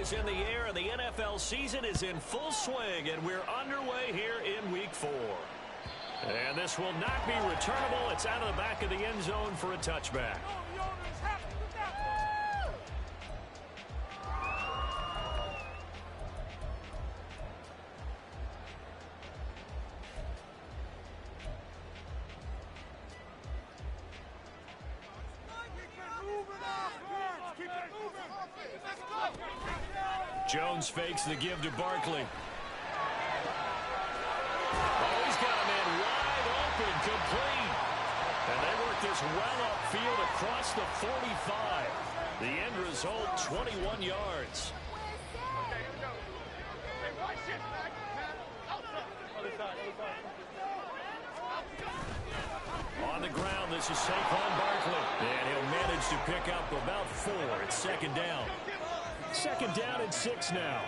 is in the air, and the NFL season is in full swing, and we're underway here in Week 4. And this will not be returnable. It's out of the back of the end zone for a touchback. Jones fakes the give to Barkley. Oh, he's got a man wide open, complete. And they work this well upfield across the 45. The end result, 21 yards. On the ground, this is Saquon Barkley. And he'll manage to pick up about 4. It's second down. Second down and 6 now.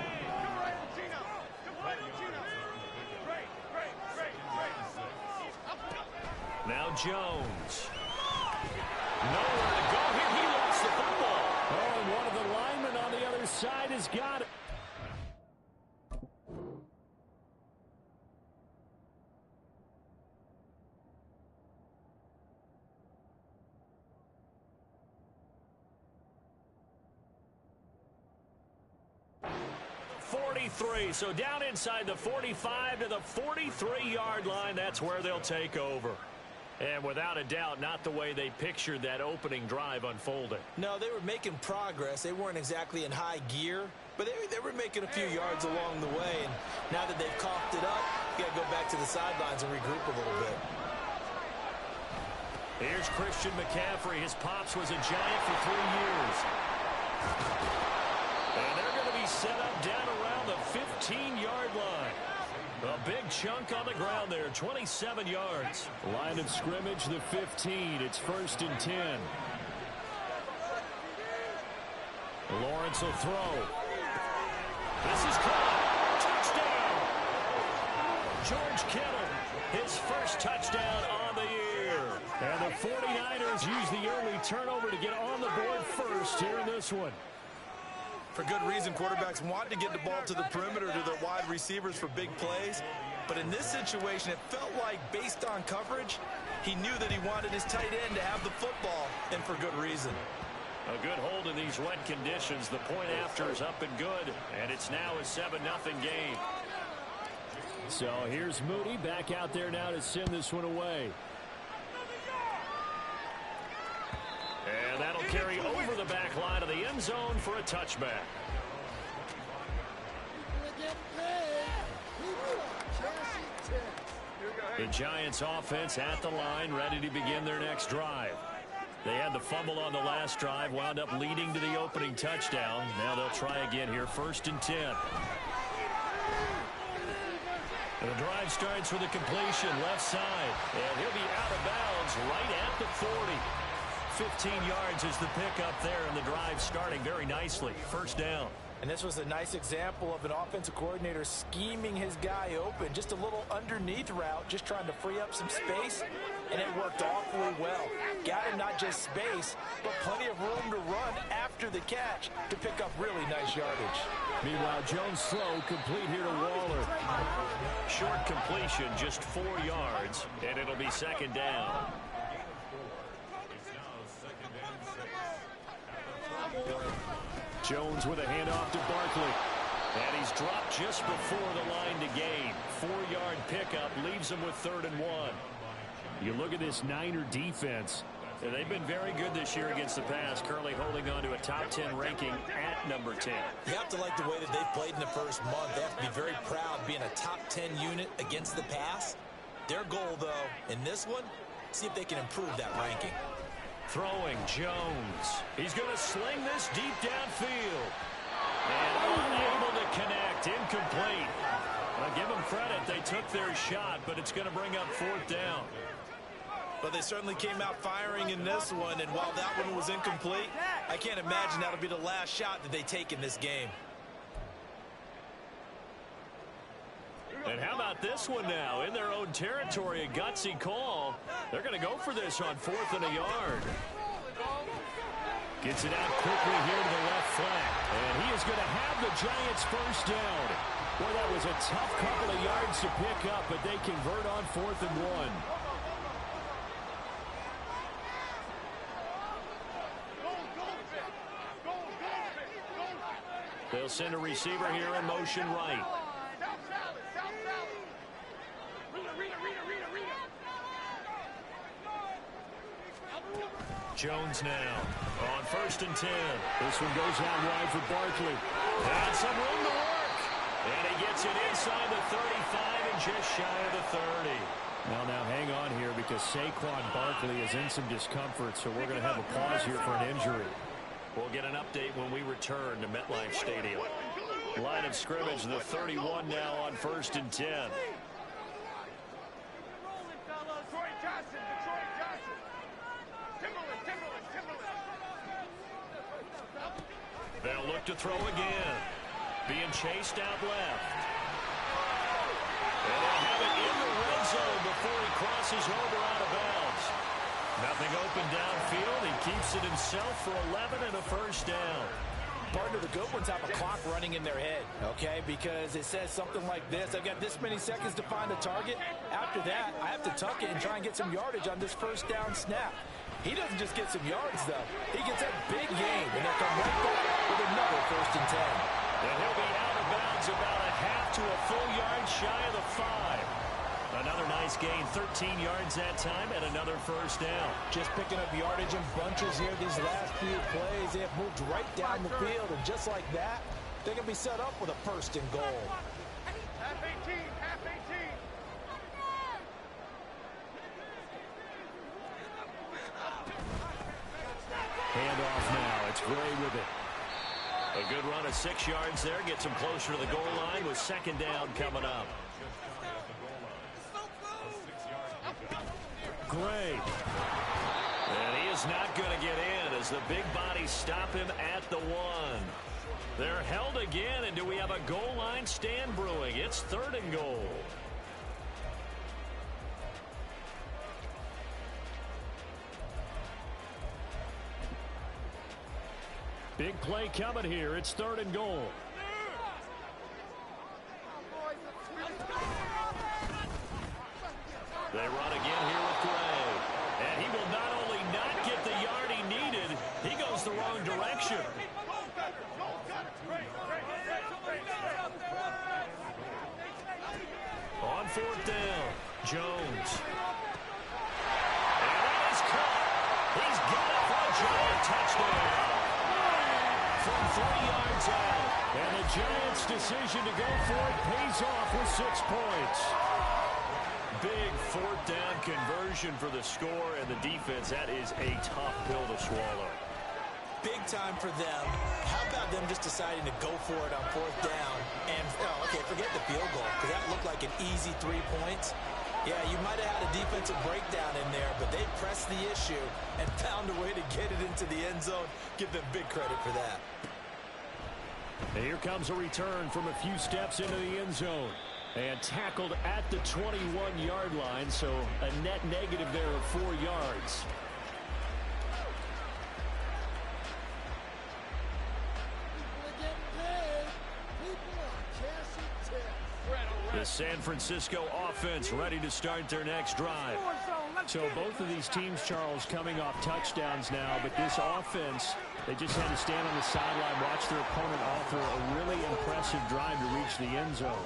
Now Jones. Nowhere to go here. He lost the football. Oh, and one of the linemen on the other side has got it. So down inside the 45 to the 43-yard line. That's where they'll take over. And without a doubt, not the way they pictured that opening drive unfolding. No, they were making progress. They weren't exactly in high gear, but they were making a few yards along the way. And now that they've coughed it up, you got to go back to the sidelines and regroup a little bit. Here's Christian McCaffrey. His pops was a Giant for 3 years. And they're going to be set up down around the 15-yard line. A big chunk on the ground there, 27 yards. Line of scrimmage, the 15. It's 1st and 10. Lawrence will throw. This is caught. Touchdown. George Kittle, his first touchdown on the year. And the 49ers use the early turnover to get on the board first here in this one. For good reason, quarterbacks want to get the ball to the perimeter to their wide receivers for big plays. But in this situation, it felt like, based on coverage, he knew that he wanted his tight end to have the football, and for good reason. A good hold in these wet conditions. The point after is up and good, and it's now a 7-0 game. So here's Moody back out there now to send this one away. And that'll carry over the back line of the end zone for a touchback. The Giants offense at the line, ready to begin their next drive. They had the fumble on the last drive, wound up leading to the opening touchdown. Now they'll try again here, 1st and 10. And the drive starts with a completion, left side. And he'll be out of bounds right at the 40. 15 yards is the pickup there, and the drive starting very nicely. 1st down. And this was a nice example of an offensive coordinator scheming his guy open. Just a little underneath route, just trying to free up some space, and it worked awfully well. Got him not just space, but plenty of room to run after the catch to pick up really nice yardage. Meanwhile, Jones' throw complete here to Waller. Short completion, just 4 yards, and it'll be 2nd down. Jones with a handoff to Barkley. And he's dropped just before the line to gain. 4-yard pickup leaves him with 3rd and 1. You look at this Niner defense. They've been very good this year against the pass, currently holding on to a top 10 ranking at number 10. You have to like the way that they've played in the first month. They have to be very proud being a top 10 unit against the pass. Their goal, though, in this one, see if they can improve that ranking. Throwing Jones. He's going to sling this deep downfield. And unable to connect. Incomplete. I'll give them credit. They took their shot, but it's going to bring up 4th down. But they certainly came out firing in this one, and while that one was incomplete, I can't imagine that'll be the last shot that they take in this game. And how about this one now? In their own territory, a gutsy call. They're going to go for this on 4th and a yard. Gets it out quickly here to the left flank. And he is is going to have the Giants first down. Well, that was a tough couple of yards to pick up, but they convert on 4th and 1. They'll send a receiver here in motion right. Jones now on 1st and 10. This one goes out wide for Barkley. And some room to work. And he gets it inside the 35 and just shy of the 30. Now hang on here because Saquon Barkley is in some discomfort, so we're going to have a pause here for an injury. We'll get an update when we return to MetLife Stadium. Line of scrimmage, the 31 now on 1st and 10. They'll look to throw again. Being chased out left. And they'll have it in the red zone before he crosses over out of bounds. Nothing open downfield. He keeps it himself for 11 and a first down. Partner, the good ones have a clock running in their head, okay? Because it says something like this. I've got this many seconds to find a target. After that, I have to tuck it and try and get some yardage on this first down snap. He doesn't just get some yards, though. He gets that big gain, and they'll come right back with another 1st and 10. And he'll be out of bounds about a half to a full yard shy of the 5. Another nice gain, 13 yards that time, and another first down. Just picking up yardage in bunches here these last few plays. They have moved right down the field, and just like that, they're going to be set up with a 1st and goal. Half 18, half 18. Handoff now. It's Gray with it. A good run of 6 yards there. Gets him closer to the goal line with 2nd down coming up. Gray. And he is not going to get in as the big bodies stop him at the 1. They're held again, and do we have a goal line stand brewing? It's 3rd and goal. Big play coming here. It's 3rd and goal. They run again here with Gray. And he will not only not get the yard he needed, he goes the wrong direction. On 4th down, Jones. And that is caught. He's got it for a Giant touchdown. From 3 yards out. And the Giants' decision to go for it pays off with 6 points. Big 4th down conversion for the score, and the defense, that is a tough pill to swallow. Big time for them. How about them just deciding to go for it on 4th down? And, okay, forget the field goal, because that looked like an easy 3 points. Yeah, you might have had a defensive breakdown in there, but they pressed the issue and found a way to get it into the end zone. Give them big credit for that. And here comes a return from a few steps into the end zone. And tackled at the 21-yard line, so a net negative there of 4 yards. The San Francisco offense ready to start their next drive. So both of these teams, Charles, coming off touchdowns now, but this offense, they just had to stand on the sideline, watch their opponent offer a really impressive drive to reach the end zone.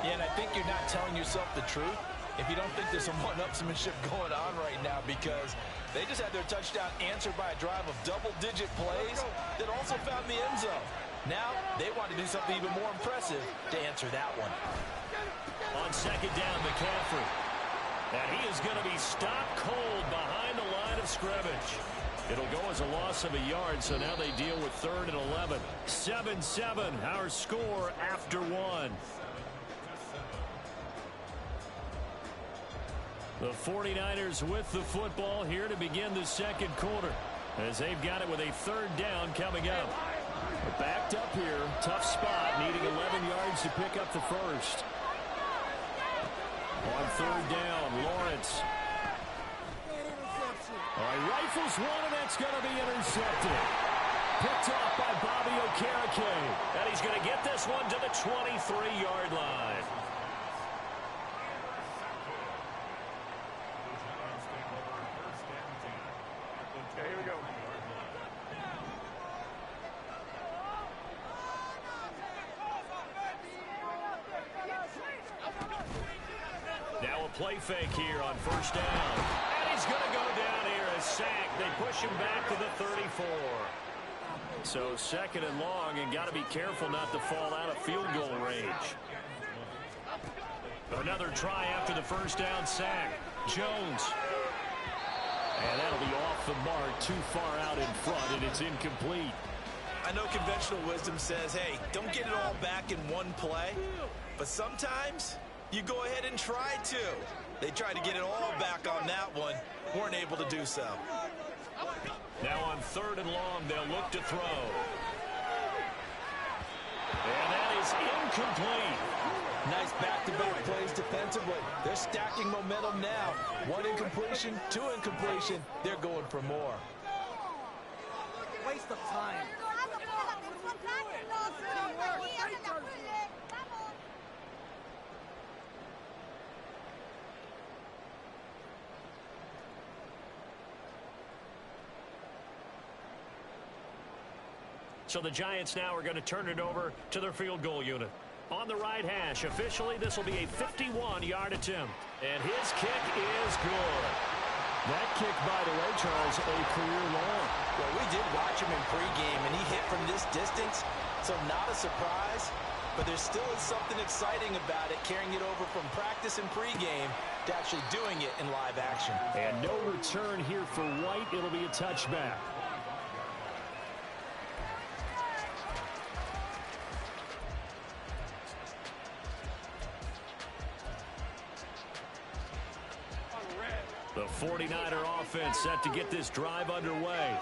Yeah, and I think you're not telling yourself the truth if you don't think there's some one-upsmanship going on right now, because they just had their touchdown answered by a drive of double-digit plays that also found the end zone. Now they want to do something even more impressive to answer that one. On 2nd down, McCaffrey. And he is going to be stopped cold behind the line of scrimmage. It'll go as a loss of a yard, so now they deal with 3rd and 11. 7-7, our score after 1. The 49ers with the football here to begin the 2nd quarter, as they've got it with a 3rd down coming up. Backed up here, tough spot, needing 11 yards to pick up the first. On 3rd down, Lawrence. All right, rifles one, and that's going to be intercepted. Picked off by Bobby Okereke. And he's going to get this one to the 23-yard line. Okay, here we go. Now a play fake here on first down. And he's going to go down here as sacked. They push him back to the 34. So second and long, and got to be careful not to fall out of field goal range. Another try after the first down sack. Jones. And that'll be off the mark, too far out in front, and it's incomplete. I know conventional wisdom says, hey, don't get it all back in one play. But sometimes you go ahead and try to. They tried to get it all back on that one. Weren't able to do so. Now on third and long, they'll look to throw. And that is incomplete. Nice back-to-back plays defensively. They're stacking momentum now. One incompletion, two incompletion. They're going for more. Waste of time. So the Giants now are going to turn it over to their field goal unit. On the right hash, officially, this will be a 51-yard attempt. And his kick is good. That kick, by the way, Charles, a career long. Well, we did watch him in pregame, and he hit from this distance, so not a surprise. But there still is something exciting about it, carrying it over from practice and pregame to actually doing it in live action. And no return here for White. It'll be a touchback. The 49er offense set to get this drive underway.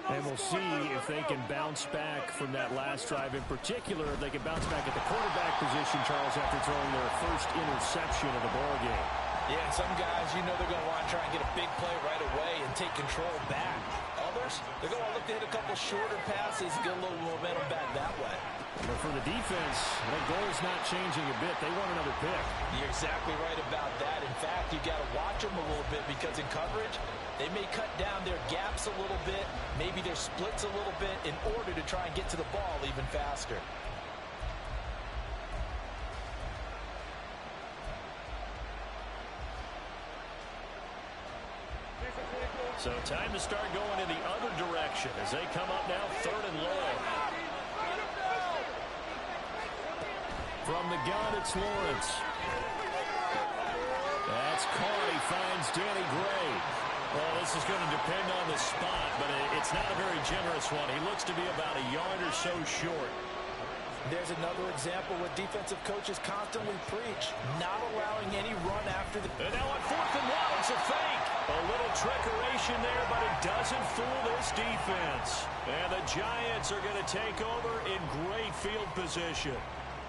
And we'll see if they can bounce back from that last drive. In particular, if they can bounce back at the quarterback position, Charles, after throwing their first interception of the ballgame. Yeah, and some guys, you know they're going to want to try and get a big play right away and take control back. Others, they're going to look to hit a couple shorter passes, get a little momentum back that way. But for the defense, the goal's not changing a bit. They want another pick. You're exactly right about that. In fact, you got to watch them a little bit because in coverage, they may cut down their gaps a little bit, maybe their splits a little bit in order to try and get to the ball even faster. So time to start going in the other direction as they come up now third and long. From the gun, it's Lawrence. That's caught. He finds Danny Gray. Well, this is going to depend on the spot, but it's not a very generous one. He looks to be about a yard or so short. There's another example what defensive coaches constantly preach, not allowing any run after the... And now on fourth and one, it's a fake. A little trickeration there, but it doesn't fool this defense. And the Giants are going to take over in great field position.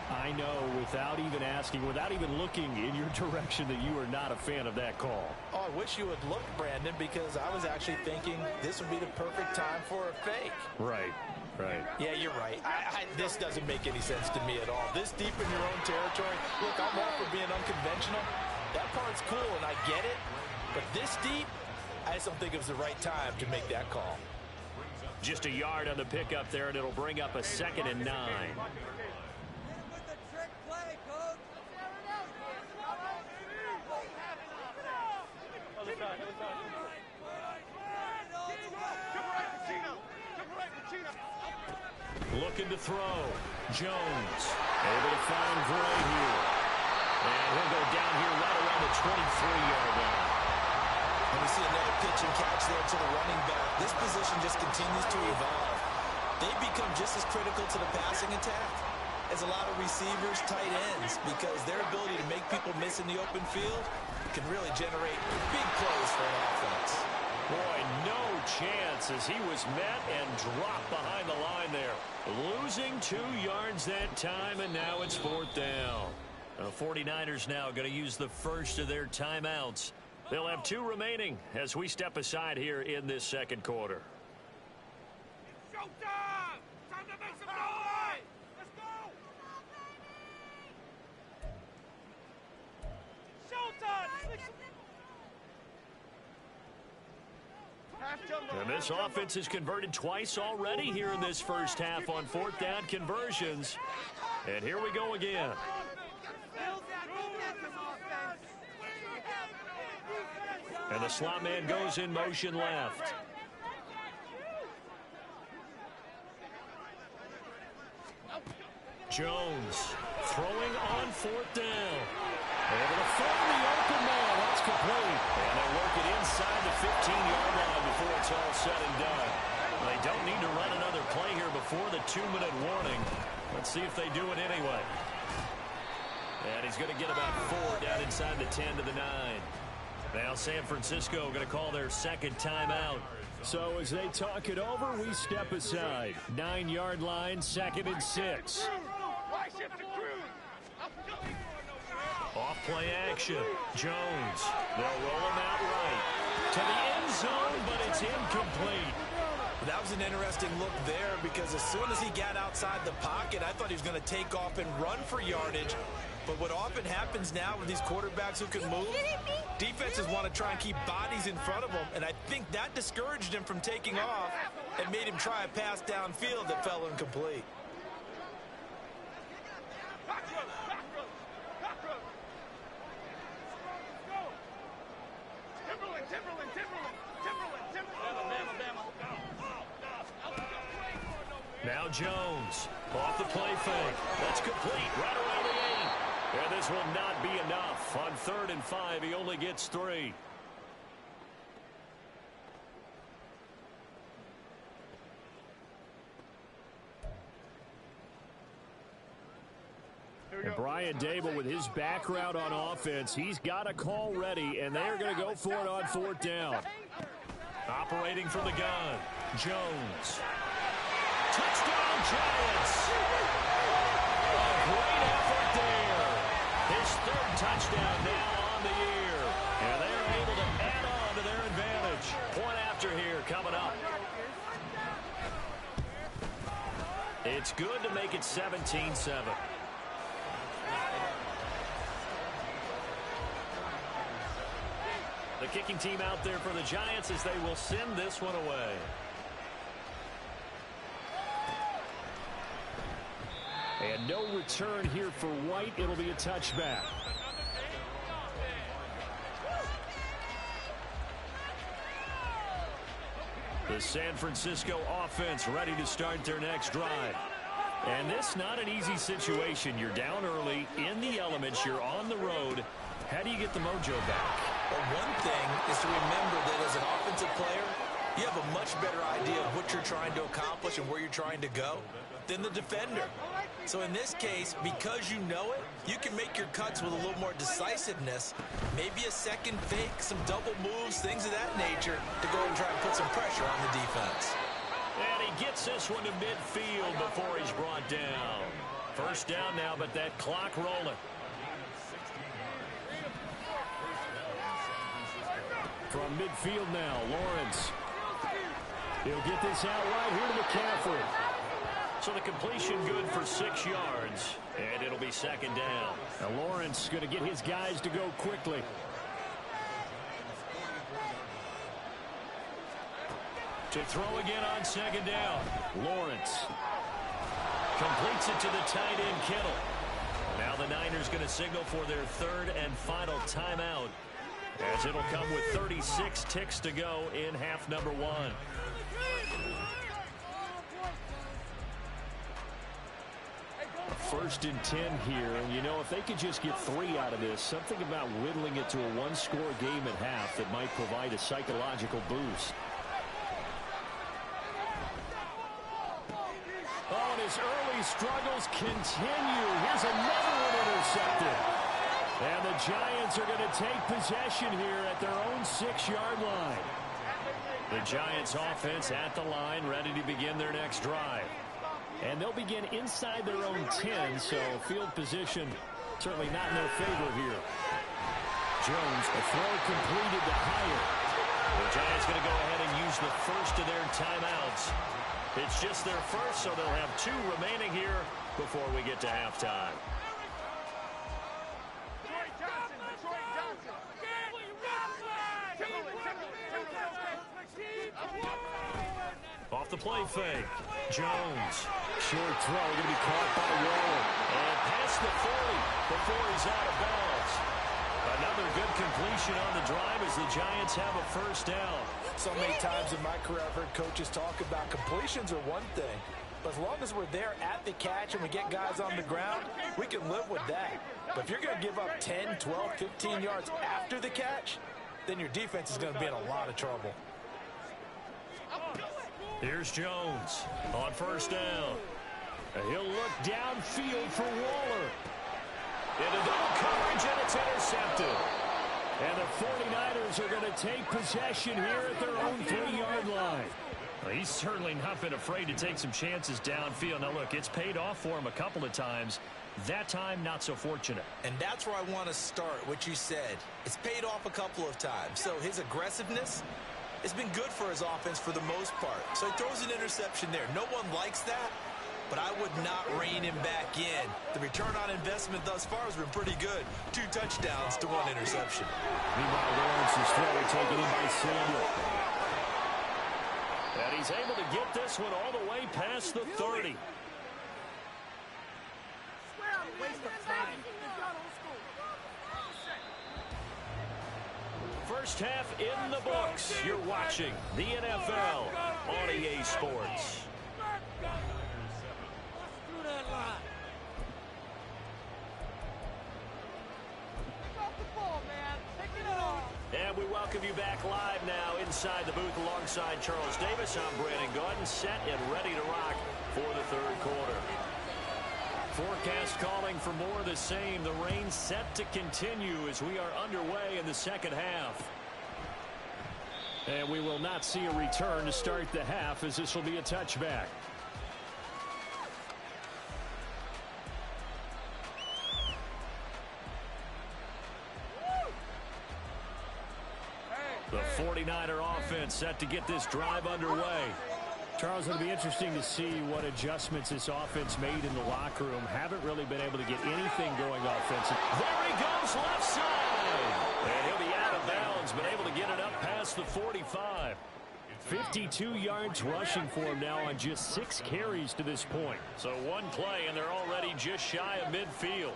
I know, without even asking, without even looking in your direction, that you are not a fan of that call. Oh, I wish you would look, Brandon, because I was actually thinking this would be the perfect time for a fake. Right. Right. Yeah, you're right. This doesn't make any sense to me at all. This deep in your own territory, look, I'm all for being unconventional. That part's cool, and I get it. But this deep, I just don't think it was the right time to make that call. Just a yard on the pickup there, and it'll bring up a 2nd and 9. Looking to throw. Jones able to find Gray here. And he'll go down here right around the 23-yard line. And we see another pitch and catch there to the running back. This position just continues to evolve. They become just as critical to the passing attack as a lot of receivers, tight ends, because their ability to make people miss in the open field can really generate big plays for an offense. Boy, no chance as he was met and dropped behind the line there. Losing 2 yards that time, and now it's 4th down. The 49ers now going to use the first of their timeouts. They'll have 2 remaining as we step aside here in this second quarter. Showtime! And this offense has converted twice already here in this first half on fourth down conversions. And here we go again. And the slot man goes in motion left. Jones throwing on fourth down. Able to find the open man. That's complete. And they'll work it inside the 15-yard line before it's all said and done. They don't need to run another play here before the 2-minute warning. Let's see if they do it anyway. And he's going to get about 4 down inside the 10 to the 9. Now San Francisco going to call their second timeout. So as they talk it over, we step aside. 9-yard line, 2nd and 6. Off play action. Jones. They'll roll him out right to the end zone, but it's incomplete. That was an interesting look there because as soon as he got outside the pocket, I thought he was going to take off and run for yardage. But what often happens now with these quarterbacks who can move, defenses want to try and keep bodies in front of them, and I think that discouraged him from taking off and made him try a pass downfield that fell incomplete. Now Jones off the play fake. That's complete right around the 8. And this will not be enough. On 3rd and 5, he only gets 3. And Brian Daboll, with his background on offense, he's got a call ready, and they're going to go for it on 4th down. Operating from the gun, Jones. Touchdown, Giants! A great effort there. His 3rd touchdown now on the year. And they're able to add on to their advantage. Point after here coming up. It's good to make it 17-7. The kicking team out there for the Giants as they will send this one away. And no return here for White. It'll be a touchback. The San Francisco offense ready to start their next drive. And this not an easy situation. You're down early, in the elements, you're on the road. How do you get the mojo back? Well, one thing is to remember that as an offensive player, you have a much better idea of what you're trying to accomplish and where you're trying to go than the defender. So in this case, because you know it, you can make your cuts with a little more decisiveness, maybe a second fake, some double moves, things of that nature to go and try and put some pressure on the defense. And he gets this one to midfield before he's brought down. First down now, but that clock rolling. From midfield now, Lawrence. He'll get this out right here to McCaffrey. So the completion good for 6 yards, and it'll be 2nd down. Now Lawrence going to get his guys to go quickly. To throw again on 2nd down. Lawrence completes it to the tight end, Kittle. Now the Niners going to signal for their 3rd and final timeout, as it'll come with 36 ticks to go in half number 1. First and 10 here, and you know, if they could just get 3 out of this, something about whittling it to a 1-score game at half that might provide a psychological boost. Oh, and his early struggles continue. Here's another one intercepted. And the Giants are going to take possession here at their own 6-yard line. The Giants offense at the line, ready to begin their next drive. And they'll begin inside their own 10, so field position certainly not in their favor here. Jones, a throw completed to Hyatt. The Giants going to go ahead and use the first of their timeouts. It's just their first, so they'll have 2 remaining here before we get to halftime. Off the play fake. Jones. Short throw. Going to be caught by Waller. And past the 40 before he's out of bounds. Another good completion on the drive as the Giants have a first down. So many times in my career I've heard coaches talk about completions are one thing. But as long as we're there at the catch and we get guys on the ground, we can live with that. But if you're going to give up 10, 12, 15 yards after the catch, then your defense is going to be in a lot of trouble. Here's Jones on first down. He'll look downfield for Waller. Into double coverage, and it's intercepted. And the 49ers are going to take possession here at their own 3-yard line. Well, he's certainly not been afraid to take some chances downfield. Now, look, it's paid off for him a couple of times. That time, not so fortunate. And that's where I want to start, what you said. It's paid off a couple of times. So his aggressiveness has been good for his offense for the most part. So he throws an interception there. No one likes that, but I would not rein him back in. The return on investment thus far has been pretty good. 2 touchdowns to 1 interception. Meanwhile, Lawrence's throw taken in by Samuel. And he's able to get this one all the way past the 30. First half in the books. You're watching the NFL on EA Sports. And we welcome you back live now inside the booth alongside Charles Davis. I'm Brandon Gaudin, set and ready to rock for the third quarter. Forecast calling for more of the same. The rain set to continue as we are underway in the second half. And we will not see a return to start the half, as this will be a touchback. The 49er offense set to get this drive underway. Charles, it'll be interesting to see what adjustments this offense made in the locker room. Haven't really been able to get anything going offensive. There he goes, left side. And he'll be out of bounds, but able to get it up past the 45. 52 yards rushing for him now on just 6 carries to this point. So one play, and they're already just shy of midfield.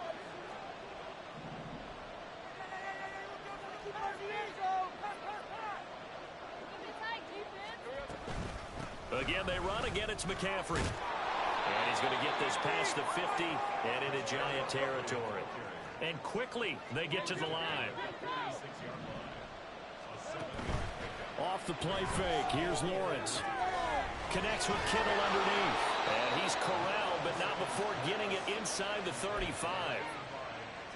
Again, they run. Again, it's McCaffrey. And he's going to get this past the 50 and into Giant territory. And quickly, they get to the line. Off the play fake. Here's Lawrence. Connects with Kittle underneath. And he's corralled, but not before getting it inside the 35.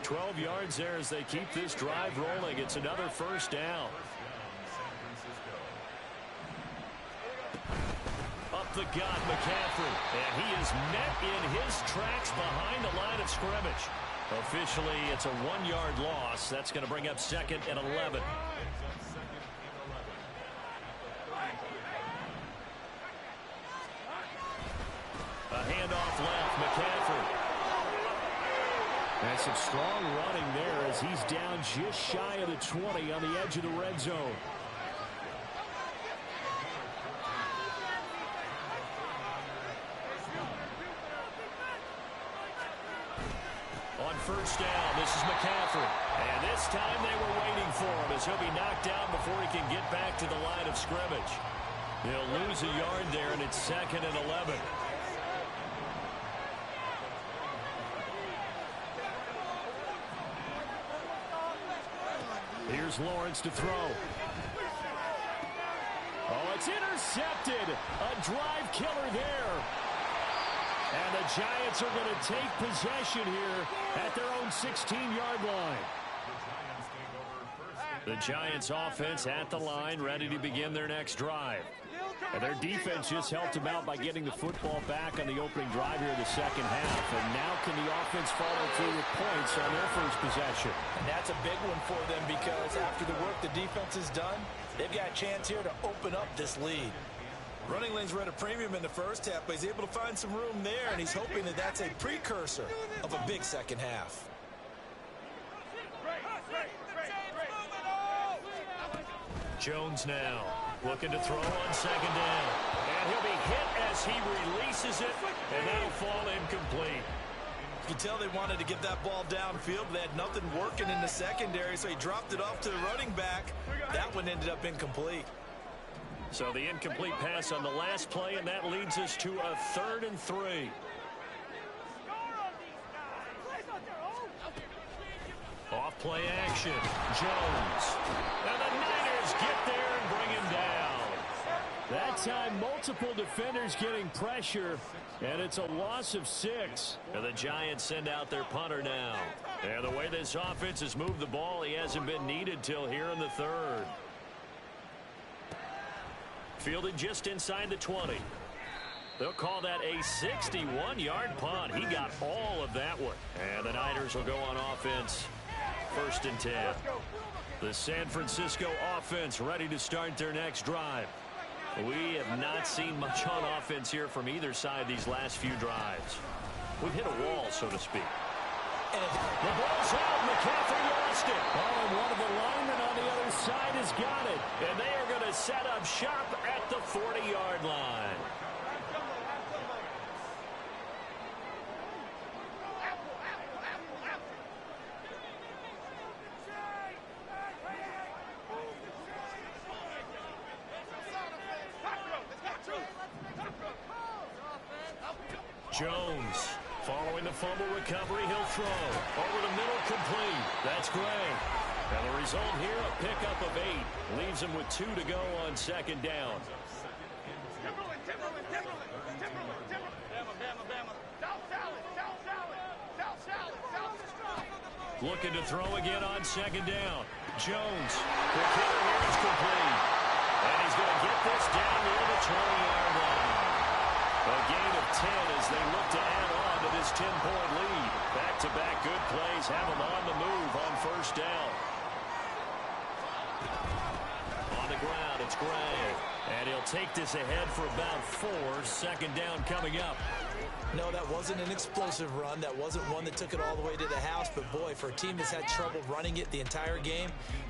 12 yards there as they keep this drive rolling. It's another first down. Up the gut, McCaffrey. And he is met in his tracks behind the line of scrimmage. Officially, it's a 1-yard loss. That's going to bring up 2nd and 11. A handoff left, McCaffrey. And some strong running there as he's down just shy of the 20 on the edge of the red zone. On first down, this is McCaffrey. And this time they were waiting for him as he'll be knocked down before he can get back to the line of scrimmage. He'll lose a yard there, and it's 2nd and 11. Here's Lawrence to throw. Oh, it's intercepted. A drive killer there. And the Giants are going to take possession here at their own 16-yard line. The Giants offense at the line, ready to begin their next drive. And their defense just helped them out by getting the football back on the opening drive here in the second half. And now can the offense follow through with points on their first possession? And that's a big one for them because after the work the defense has done, they've got a chance here to open up this lead. Running lanes were at a premium in the first half, but he's able to find some room there, and he's hoping that that's a precursor of a big second half. Jones now. Looking to throw on second down. And he'll be hit as he releases it, and that'll fall incomplete. You can tell they wanted to get that ball downfield, but they had nothing working in the secondary, so he dropped it off to the running back. That one ended up incomplete. So the incomplete pass on the last play, and that leads us to a 3rd and 3. Off play action. Jones. And the Niners get there and bring him down. That time, multiple defenders getting pressure, and it's a loss of 6. And the Giants send out their punter now. And the way this offense has moved the ball, he hasn't been needed till here in the 3rd. Fielded just inside the 20. They'll call that a 61-yard punt. He got all of that one. And the Niners will go on offense. 1st and 10. The San Francisco offense ready to start their next drive. We have not seen much on offense here from either side these last few drives. We've hit a wall, so to speak. And the ball's out. McCaffrey lost it. Oh, and one of the linemen on the other side has got it. And they are going to set up shop at the 40-yard line. Jones, following the fumble recovery, he'll throw. Over the middle, complete. That's Gray. And the result here, a pickup of 8. Leaves him with 2 to go on second down. Looking to throw again on second down. Jones, the kicker here is complete. And he's going to get this down near the 20-yard line. A gain of 10 as they look to add on to this 10-point lead. Back-to-back good plays have them on the move on 1st down. On the ground, it's Gray. And he'll take this ahead for about 4. Second down coming up. no, that wasn't an explosive run. That wasn't one that took it all the way to the house. But, boy, for a team that's had trouble running it the entire game,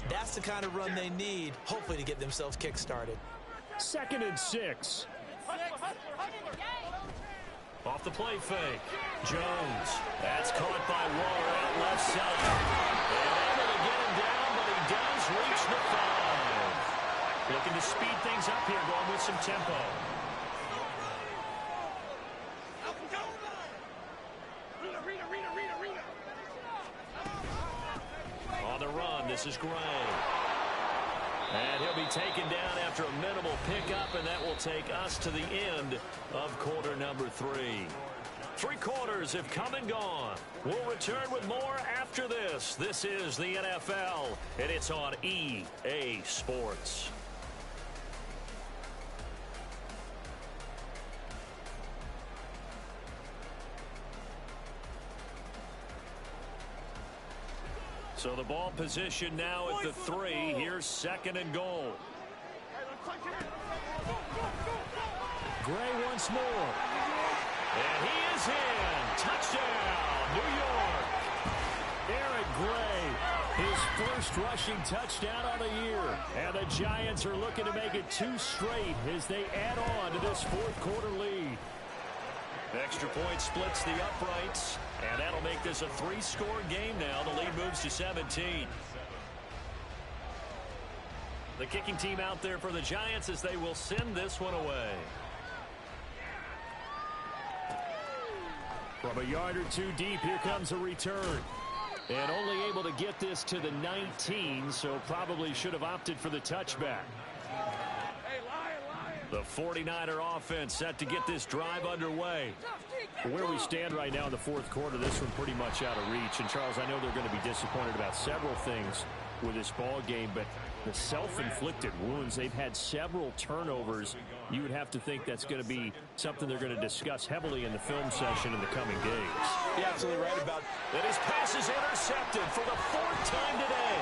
that's the kind of run they need, hopefully, to get themselves kick-started. 2nd and 6. Off the play fake. Jones. That's caught by Waller out left side. And able to get him down, but he does reach the 5. Looking to speed things up here, going with some tempo. On the run, this is Gray. And he'll be taken down after a minimal pickup, and that will take us to the end of quarter number 3. 3 quarters have come and gone. We'll return with more after this. This is the NFL, and it's on EA Sports. So the ball position now at the 3. Here's 2nd and goal. Gray once more. And he is in. Touchdown, New York. Eric Gray, his first rushing touchdown on the year. And the Giants are looking to make it 2 straight as they add on to this 4th quarter lead. Extra point splits the uprights, and that'll make this a 3-score game now. The lead moves to 17. The kicking team out there for the Giants as they will send this one away. From a yard or 2 deep, here comes a return. And only able to get this to the 19, so probably should have opted for the touchback. The 49er offense set to get this drive underway. Where we stand right now in the 4th quarter, this one pretty much out of reach. And, Charles, I know they're going to be disappointed about several things with this ball game, but the self-inflicted wounds, they've had several turnovers. You would have to think that's going to be something they're going to discuss heavily in the film session in the coming days. You're absolutely right about that. His pass is intercepted for the 4th time today.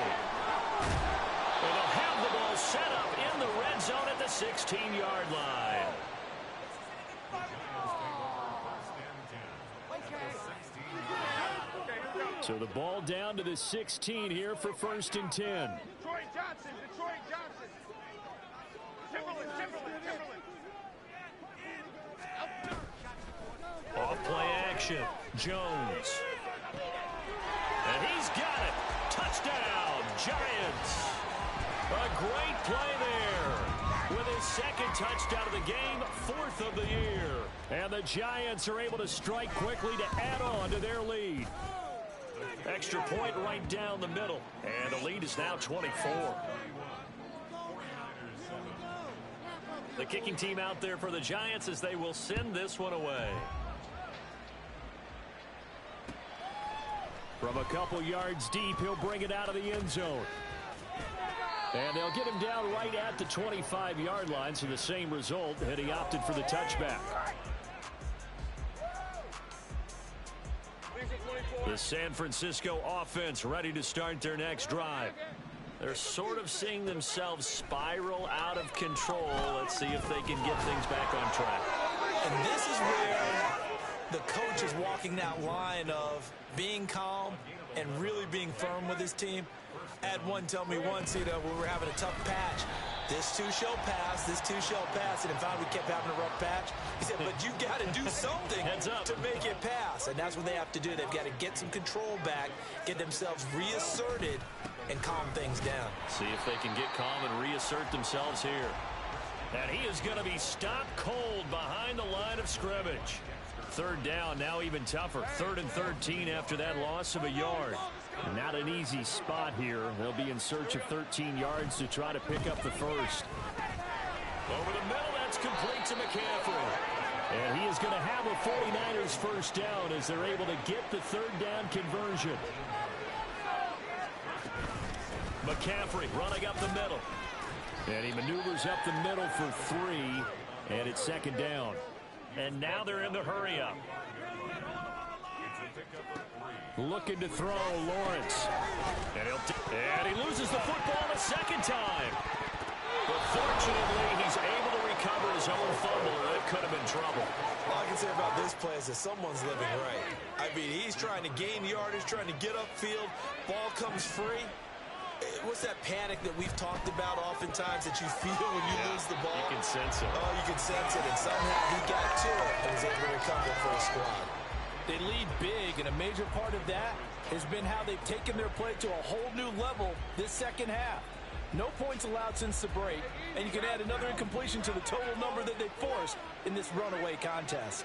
And they'll have the ball set up in the red zone at the 16-yard line. So the ball down to the 16 here for 1st and 10. Detroit Johnson. action. Jones. And he's got it. Touchdown, Giants. A great play there. With his second touchdown of the game, 4th of the year. And the Giants are able to strike quickly to add on to their lead. Extra point right down the middle. And the lead is now 24. The kicking team out there for the Giants as they will send this one away. From a couple yards deep, he'll bring it out of the end zone. And they'll get him down right at the 25-yard line, so the same result, and he opted for the touchback. The San Francisco offense ready to start their next drive. They're sort of seeing themselves spiral out of control. Let's see if they can get things back on track. And this is where the coach is walking that line of being calm and really being firm with his team. I had one tell me once, when we were having a tough patch, this too shall pass, this too shall pass, and finally we kept having a rough patch. He said, but you got to do something to make it pass, and that's what they have to do. They've got to get some control back, get themselves reasserted, and calm things down. See if they can get calm and reassert themselves here. And he is going to be stopped cold behind the line of scrimmage. 3rd down, now even tougher. 3rd and 13 after that loss of a yard. Not an easy spot here. They'll be in search of 13 yards to try to pick up the first. Over the middle, that's complete to McCaffrey. And he is going to have a 49ers first down as they're able to get the 3rd down conversion. McCaffrey running up the middle. And he maneuvers up the middle for 3. And it's 2nd down. And now they're in the hurry-up. Looking to throw, Lawrence. And he loses the football a 2nd time. But fortunately, he's able to recover his own fumble. That could have been trouble. All I can say about this play is that someone's living right. I mean, he's trying to gain yardage, trying to get upfield. Ball comes free. What's that panic that we've talked about oftentimes that you feel when you lose the ball? You can sense it. Oh, you can sense it. And somehow he got to it and was able to recover for his squad. They lead big, and a major part of that has been how they've taken their play to a whole new level this second half. No points allowed since the break, and you can add another incompletion to the total number that they forced in this runaway contest.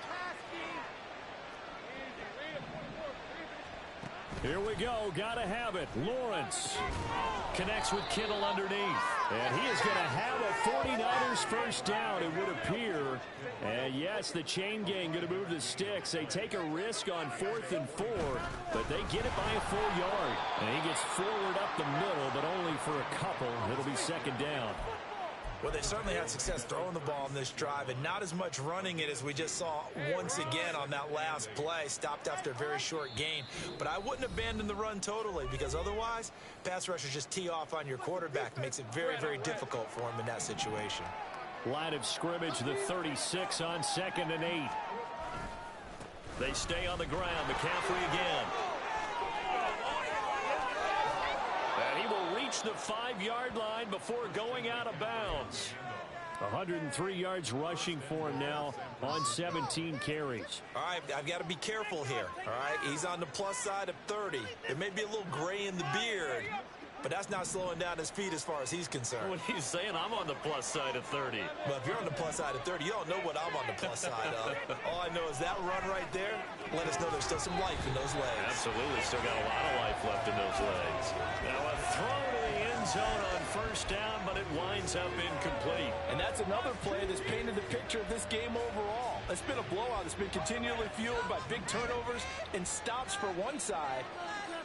Here we go. Gotta have it. Lawrence connects with Kittle underneath. And he is going to have a 49ers first down, it would appear. And yes, the chain gang going to move the sticks. They take a risk on 4th and 4, but they get it by a full yard. And he gets forward up the middle, but only for a couple. It'll be 2nd down. Well, they certainly had success throwing the ball on this drive, and not as much running it as we just saw once again on that last play. Stopped after a very short gain. But I wouldn't abandon the run totally, because otherwise, pass rushers just tee off on your quarterback. Makes it very, very difficult for him in that situation. Line of scrimmage, the 36 on 2nd and 8. They stay on the ground. McCaffrey again. And he will reach the 5-yard line before going out of bounds. 103 yards rushing for him now on 17 carries. All right, I've got to be careful here. All right, he's on the plus side of 30. There may be a little gray in the beard, but that's not slowing down his feet as far as he's concerned. What he's saying, I'm on the plus side of 30. Well, if you're on the plus side of 30, you don't know what I'm on the plus side of. All I know is that run right there, let us know there's still some life in those legs. Absolutely, still got a lot of life left in those legs. Now a throw to the end zone on first down, but it winds up incomplete. And that's another play that's painted the picture of this game overall. It's been a blowout. It's been continually fueled by big turnovers and stops for one side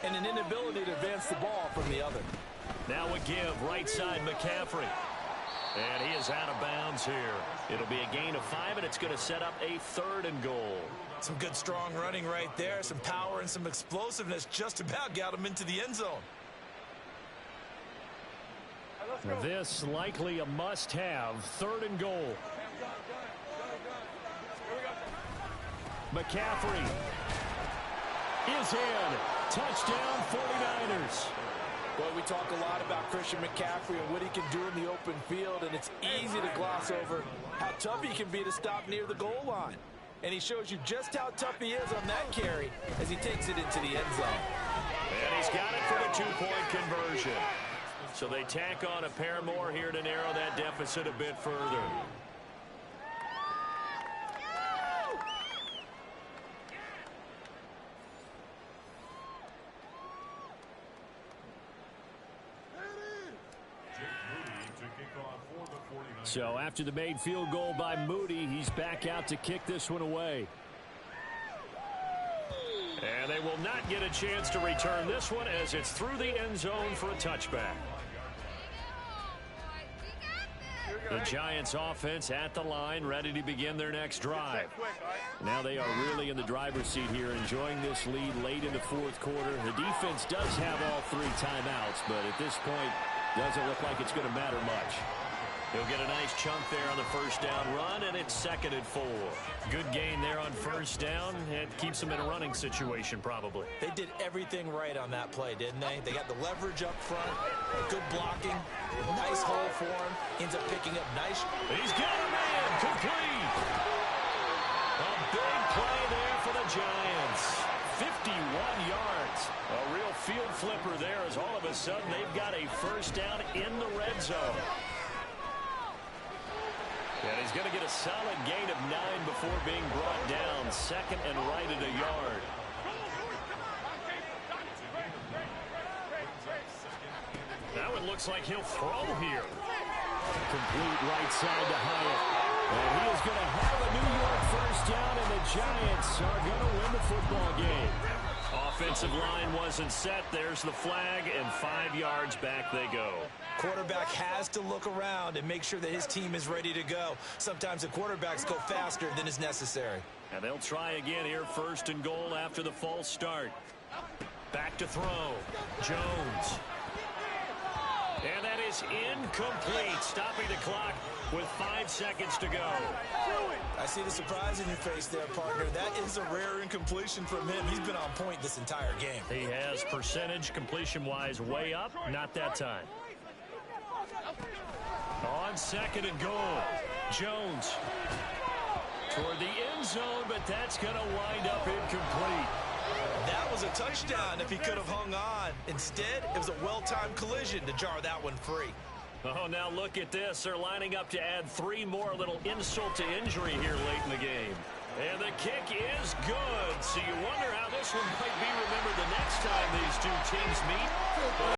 and an inability to advance the ball from the other. Now a give, right side McCaffrey. And he is out of bounds here. It'll be a gain of 5, and it's going to set up a 3rd and goal. Some good strong running right there. Some power and some explosiveness just about got him into the end zone. This likely a must-have, 3rd and goal. McCaffrey is in. Touchdown 49ers. Boy, we talk a lot about Christian McCaffrey and what he can do in the open field, and it's easy to gloss over how tough he can be to stop near the goal line. And he shows you just how tough he is on that carry as he takes it into the end zone. And he's got it for the two-point conversion. So they tack on a pair more here to narrow that deficit a bit further. So after the made field goal by Moody, he's back out to kick this one away. And they will not get a chance to return this one as it's through the end zone for a touchback. The Giants offense at the line, ready to begin their next drive. Now they are really in the driver's seat here, enjoying this lead late in the fourth quarter. The defense does have all 3 timeouts, but at this point, doesn't look like it's going to matter much. He'll get a nice chunk there on the first down run, and it's 2nd and 4. Good gain there on first down. It keeps them in a running situation, probably. They did everything right on that play, didn't they? They got the leverage up front, good blocking, nice hole for him, ends up picking up nice. He's got a man, complete. A big play there for the Giants. 51 yards. A real field flipper there as all of a sudden they've got a first down in the red zone. And he's going to get a solid gain of 9 before being brought down. 2nd and right at a yard. Now it looks like he'll throw here. Complete right side to Hyatt. And he is going to have a New York first down, and the Giants are going to win the football game. Offensive line wasn't set. There's the flag, and 5 yards back they go. Quarterback has to look around and make sure that his team is ready to go. Sometimes the quarterbacks go faster than is necessary. And they'll try again here, 1st and goal after the false start. Back to throw. Jones. And that is incomplete, stopping the clock with 5 seconds to go. I see the surprise in your face there, partner. That is a rare incompletion from him. He's been on point this entire game. He has percentage completion-wise way up, not that time. On 2nd and goal, Jones toward the end zone, but that's going to wind up incomplete. That was a touchdown if he could have hung on. Instead, it was a well-timed collision to jar that one free. Oh, now look at this. They're lining up to add 3 more, a little insult to injury here late in the game. And the kick is good. So you wonder how this one might be remembered the next time these two teams meet.